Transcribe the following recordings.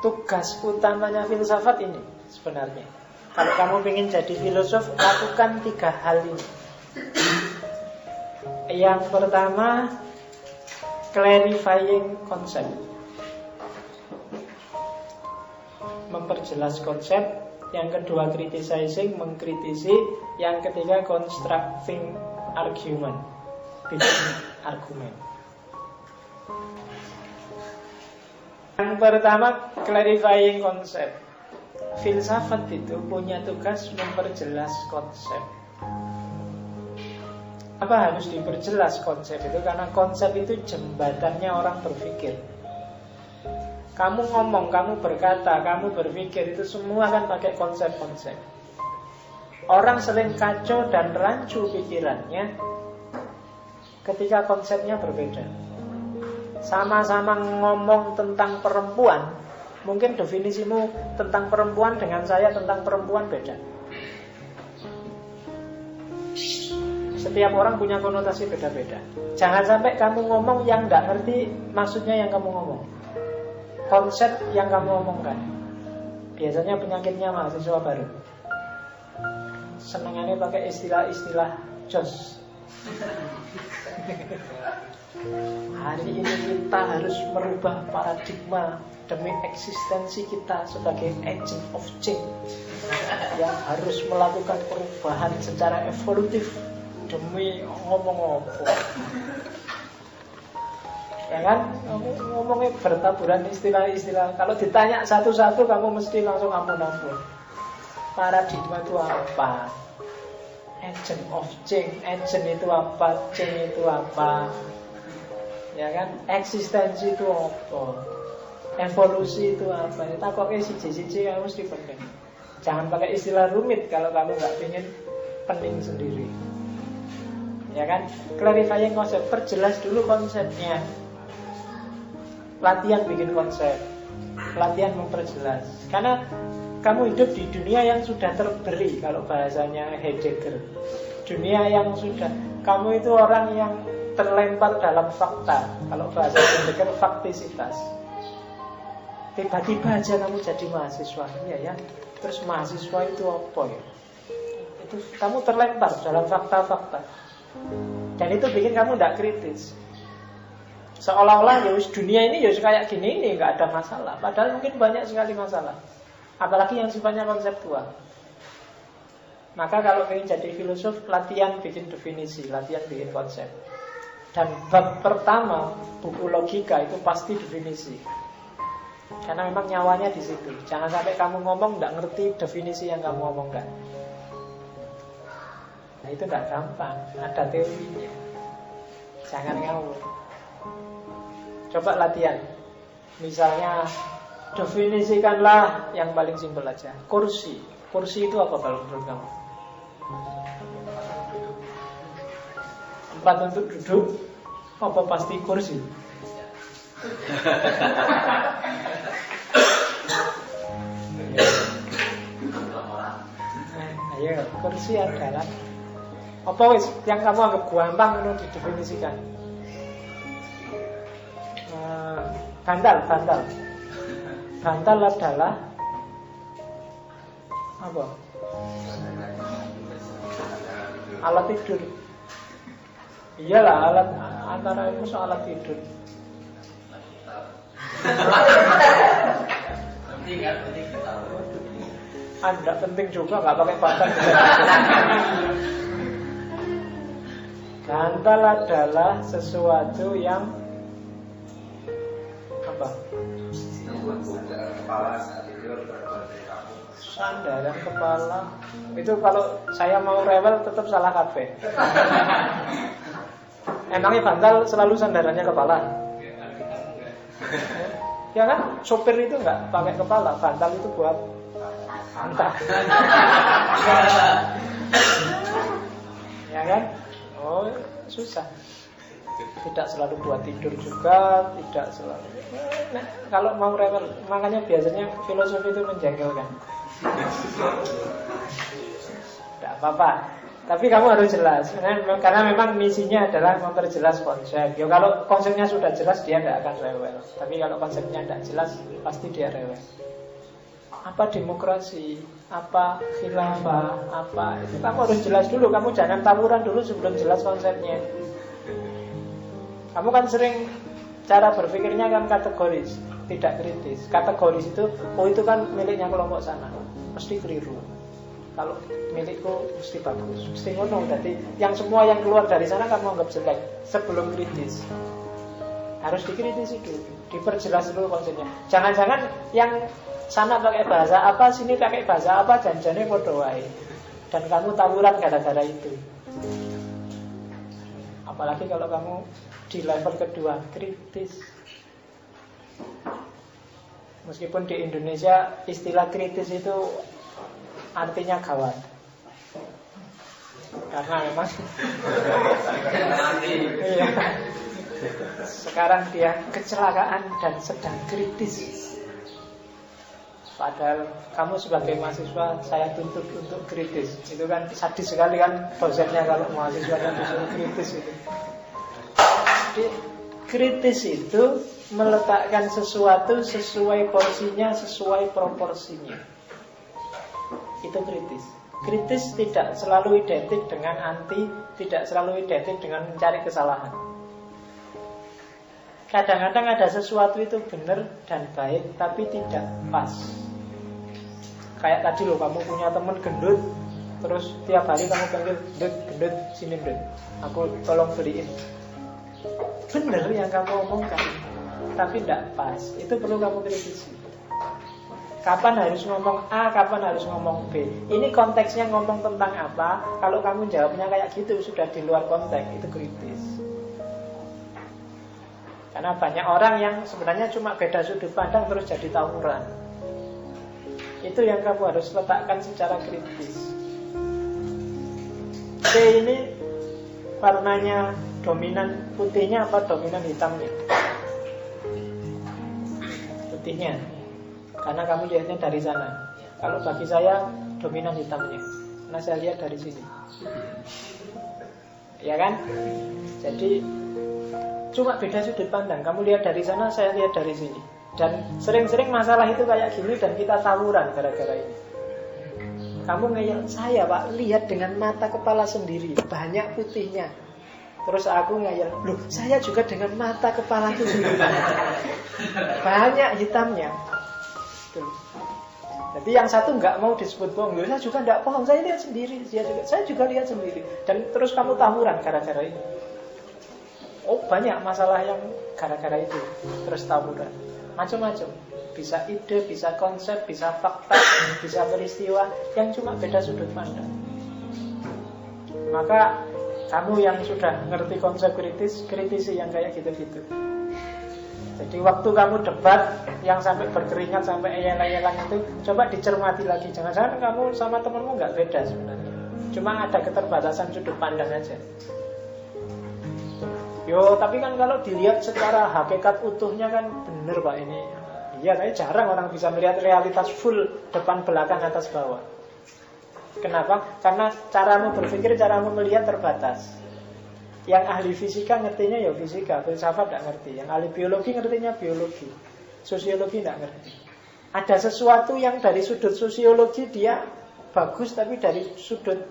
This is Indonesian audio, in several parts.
tugas utamanya filsafat ini sebenarnya. Kalau kamu ingin jadi filosof, lakukan 3 hal ini. Yang pertama, clarifying konsep, memperjelas konsep. Yang kedua, criticizing, mengkritisi. Yang ketiga, constructing argument, bikin argumen. Yang pertama, clarifying konsep. Filsafat itu punya tugas memperjelas konsep. Apa harus diperjelas konsep itu? Karena konsep itu jembatannya orang berpikir. Kamu ngomong, kamu berkata, kamu berpikir, itu semua kan pakai konsep-konsep. Orang sering kacau dan rancu pikirannya ketika konsepnya berbeda. Sama-sama ngomong tentang perempuan, mungkin definisimu tentang perempuan dengan saya tentang perempuan beda. Setiap orang punya konotasi beda-beda. Jangan sampai kamu ngomong yang gak ngerti maksudnya yang kamu ngomong, konsep yang kamu omongkan. Biasanya penyakitnya mahasiswa baru, senangannya pakai istilah-istilah jos. Hari ini kita harus merubah paradigma demi eksistensi kita sebagai agent of change, yang harus melakukan perubahan secara evolutif demi ngomong apa. Ya kan? Ngomongnya bertaburan istilah-istilah. Kalau ditanya satu-satu kamu mesti langsung ampun-ampun. Paradigma itu apa? Agent of change. Agent itu apa? Change itu apa? Ya kan? Eksistensi itu apa? Evolusi itu apa? Takoknya siji-siji kamu mesti penting. Jangan pakai istilah rumit kalau kamu gak ingin pening sendiri. Ya kan? Clarifying konsep. Perjelas dulu konsepnya. Latihan bikin konsep, latihan memperjelas. Karena kamu hidup di dunia yang sudah terberi, kalau bahasanya Heidegger. Dunia yang sudah, kamu itu orang yang terlempar dalam fakta. Kalau bahasa Heidegger, faktisitas. Tiba-tiba aja kamu jadi mahasiswa, ya. Terus mahasiswa itu apa ya? Itu kamu terlempar dalam fakta-fakta. Dan itu bikin kamu tidak kritis. Seolah-olah ya dunia ini ya kayak gini nih, nggak ada masalah. Padahal mungkin banyak sekali masalah. Apalagi yang sifatnya konseptual. Maka kalau ingin jadi filosof, latihan bikin definisi, latihan bikin konsep. Dan bab pertama buku logika itu pasti definisi. Karena memang nyawanya di situ. Jangan sampai kamu ngomong nggak ngerti definisi yang kamu omongkan. Nah itu nggak gampang, ada teorinya. Jangan ngawur. Coba latihan. Misalnya definisikanlah yang paling simpel aja. Kursi. Kursi itu apa kalau menurut kamu? Tempat untuk duduk. Apa pasti kursi? Ayo, kursi adalah apa wis yang kamu anggap gampang untuk didefinisikan? Bantal. Bantal adalah apa? Alat tidur. Iyalah, alat antara itu alat tidur. Tidak penting juga, nggak pakai bantal. Bantal adalah sesuatu yang apa? Sandaran kepala. Itu kalau saya mau rewel tetap salah kafe. Emangnya bantal selalu sandarannya kepala? Ya kan, sopir itu nggak pakai kepala. Bantal itu buat entah. Ya kan? Oh, susah. Tidak selalu buat tidur juga, tidak selalu. Nah, kalau mau rewel, makanya biasanya filosofi itu menjengkelkan. Tidak apa-apa. Tapi kamu harus jelas, karena memang misinya adalah memperjelas konsep. Ya kalau konsepnya sudah jelas dia tidak akan rewel. Tapi kalau konsepnya tidak jelas pasti dia rewel. Apa demokrasi, apa khilafah, apa itu kamu harus jelas dulu. Kamu jangan tawuran dulu sebelum jelas konsepnya. Kamu kan sering cara berpikirnya kan kategoris, tidak kritis. Kategoris itu, oh itu kan miliknya kelompok sana, mesti keliru. Kalau milikku mesti bagus, mesti ngono. Jadi yang semua yang keluar dari sana kamu anggap jelek sebelum kritis. Harus dikritisi dulu, diperjelas dulu konsepnya. Jangan-jangan yang sana pakai bahasa apa, sini pakai bahasa apa, janjane padha wae. Dan kamu tawuran gara-gara itu. Apalagi kalau kamu di level kedua kritis. Meskipun di Indonesia istilah kritis itu artinya gawat. Karena memang iya. Sekarang dia kecelakaan dan sedang kritis. Padahal kamu sebagai mahasiswa saya tuntut untuk kritis. Itu kan sadis sekali kan dosennya kalau mahasiswanya disuruh kritis itu. Jadi kritis itu meletakkan sesuatu sesuai porsinya, sesuai proporsinya. Itu kritis. Kritis tidak selalu identik dengan anti, tidak selalu identik dengan mencari kesalahan. Kadang-kadang ada sesuatu itu benar dan baik, tapi tidak pas. Kayak tadi loh, kamu punya teman gendut, terus tiap hari kamu panggil, gendut, sini gendut, aku tolong beliin. Benar yang kamu omongkan, tapi tidak pas. Itu perlu kamu kritisi. Kapan harus ngomong A, kapan harus ngomong B. Ini konteksnya ngomong tentang apa. Kalau kamu jawabnya kayak gitu, sudah di luar konteks. Itu kritis. Karena banyak orang yang sebenarnya cuma beda sudut pandang terus jadi tawuran. Itu yang kamu harus letakkan secara kritis. C ini warnanya dominan putihnya apa dominan hitamnya? Putihnya. Karena kamu lihatnya dari sana. Kalau bagi saya dominan hitamnya, karena saya lihat dari sini. Ya kan? Jadi cuma beda sudut pandang. Kamu lihat dari sana, saya lihat dari sini. Dan sering-sering masalah itu kayak gini dan kita tawuran gara-gara ini. Kamu ngeyel, saya pak lihat dengan mata kepala sendiri, banyak putihnya. Terus aku ngeyel, loh saya juga dengan mata kepala itu sendiri, banyak hitamnya. Jadi yang satu nggak mau disebut bohong, saya juga nggak bohong, saya lihat sendiri, saya juga lihat sendiri. Dan terus kamu tawuran gara-gara ini. Oh banyak masalah yang gara-gara itu terus tawuran, macam-macam. Bisa ide, bisa konsep, bisa fakta, bisa peristiwa yang cuma beda sudut pandang. Maka kamu yang sudah ngerti konsep kritis, kritisi yang kayak gitu-gitu. Jadi waktu kamu debat yang sampai berkeringat, sampai eyel-eyelan itu, coba dicermati lagi. Jangan-jangan kamu sama temenmu nggak beda sebenarnya, cuma ada keterbatasan sudut pandang aja. Yo, tapi kan kalau dilihat secara hakikat utuhnya kan bener pak ini. Iya, tapi jarang orang bisa melihat realitas full depan belakang atas bawah. Kenapa? Karena caramu berpikir, caramu melihat terbatas. Yang ahli fisika ngertinya ya fisika, filsafat tidak ngerti. Yang ahli biologi ngertinya biologi, sosiologi tidak ngerti. Ada sesuatu yang dari sudut sosiologi dia bagus, tapi dari sudut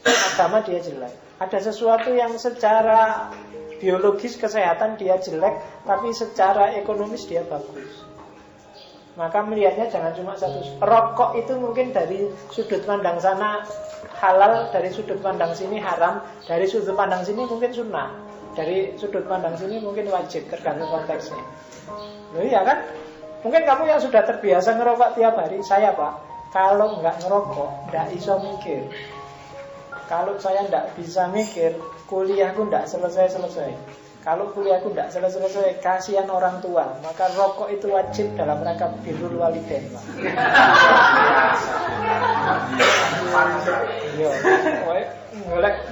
agama dia jelek. Ada sesuatu yang secara biologis kesehatan dia jelek, tapi secara ekonomis dia bagus. Maka melihatnya jangan cuma satu. Rokok itu mungkin dari sudut pandang sana halal, dari sudut pandang sini haram, dari sudut pandang sini mungkin sunnah, dari sudut pandang sini mungkin wajib, tergantung konteksnya. Loh iya kan? Mungkin kamu yang sudah terbiasa ngerokok tiap hari. Saya pak, kalau nggak ngerokok nggak iso mikir. Kalau saya nggak bisa mikir, kuliahku nggak selesai-selesai. Kalau kuliahku tidak selesai-selesai, kasihan orang tua. Maka rokok itu wajib dalam rangka birrul walidain. Yo,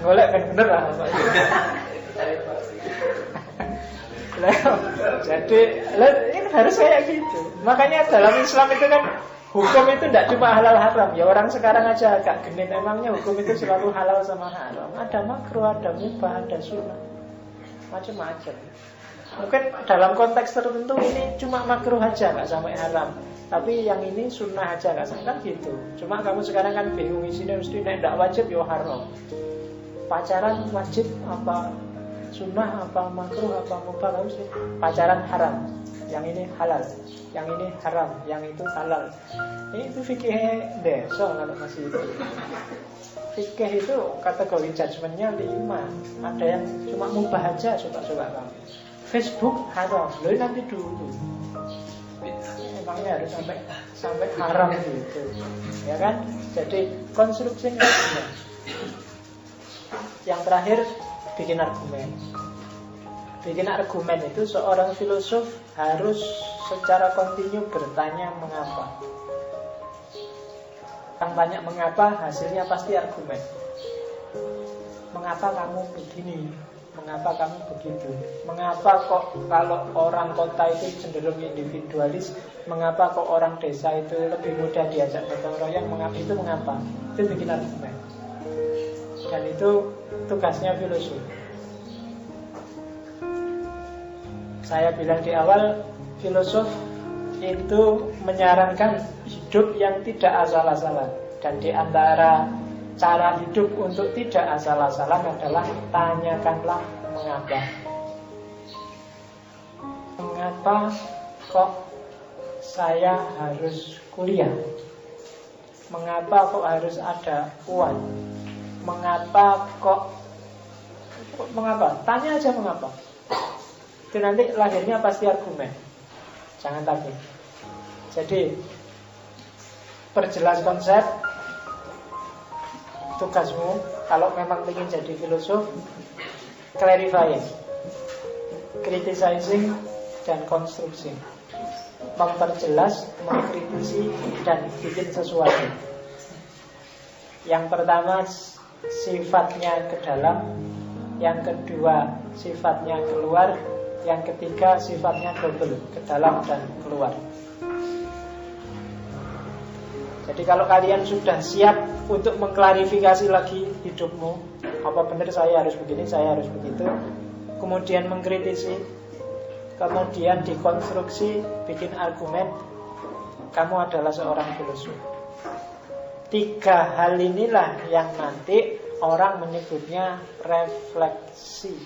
golek kan bener lah. Jadi ini harus kayak gitu. Makanya dalam Islam itu kan Hukum itu tidak cuma halal haram. Ya orang sekarang aja agak genit. Emangnya hukum itu selalu halal sama haram? Ada makruh, ada mubah, ada sunnah, macam-macam. Mungkin dalam konteks tertentu ini cuma makruh aja, nggak sampai haram. Tapi yang ini sunnah aja, nggak sampai, kan gitu. Cuma kamu sekarang kan bingung isinya, mesti tidak wajib ya haram. Pacaran wajib apa sunnah, apa makruh, apa mubah, harus pacaran haram. Yang ini halal, yang ini haram, yang itu halal. Ini itu fikih desa kalau masih itu. Fikih itu kategori judgementnya 5. Ada yang cuma mubah aja, suka-suka kamu. Facebook haram, loh nanti dulu. Emangnya harus sampai haram gitu, ya kan? Jadi konstruksinya. Yang terakhir bikin argumen. Bikin argumen itu seorang filosof harus secara kontinu bertanya mengapa. Yang tanya mengapa, hasilnya pasti argumen. Mengapa kamu begini? Mengapa kamu begitu? Mengapa kok kalau orang kota itu cenderung individualis? Mengapa kok orang desa itu lebih mudah diajak gotong royong? Mengapa itu mengapa? Itu bikin argumen. Dan itu tugasnya filosof. Saya bilang di awal, filosof itu menyarankan hidup yang tidak asal-asalan. Dan di antara cara hidup untuk tidak asal-asalan adalah tanyakanlah mengapa. Mengapa kok saya harus kuliah? Mengapa kok harus ada uang? Mengapa kok mengapa? Tanya aja mengapa. Itu nanti lahirnya pasti argumen. Jangan takut. Jadi perjelas konsep. Tugasmu kalau memang ingin jadi filosof, clarifying, criticizing, dan construction. Memperjelas, mengkritisi, dan bikin sesuatu. Yang pertama sifatnya ke dalam, yang kedua sifatnya keluar, yang ketiga sifatnya double, ke dalam dan keluar. Jadi kalau kalian sudah siap untuk mengklarifikasi lagi hidupmu, apa benar saya harus begini, saya harus begitu, kemudian mengkritisi, kemudian dikonstruksi, bikin argumen, kamu adalah seorang filosof. 3 hal inilah yang nanti orang menyebutnya refleksi.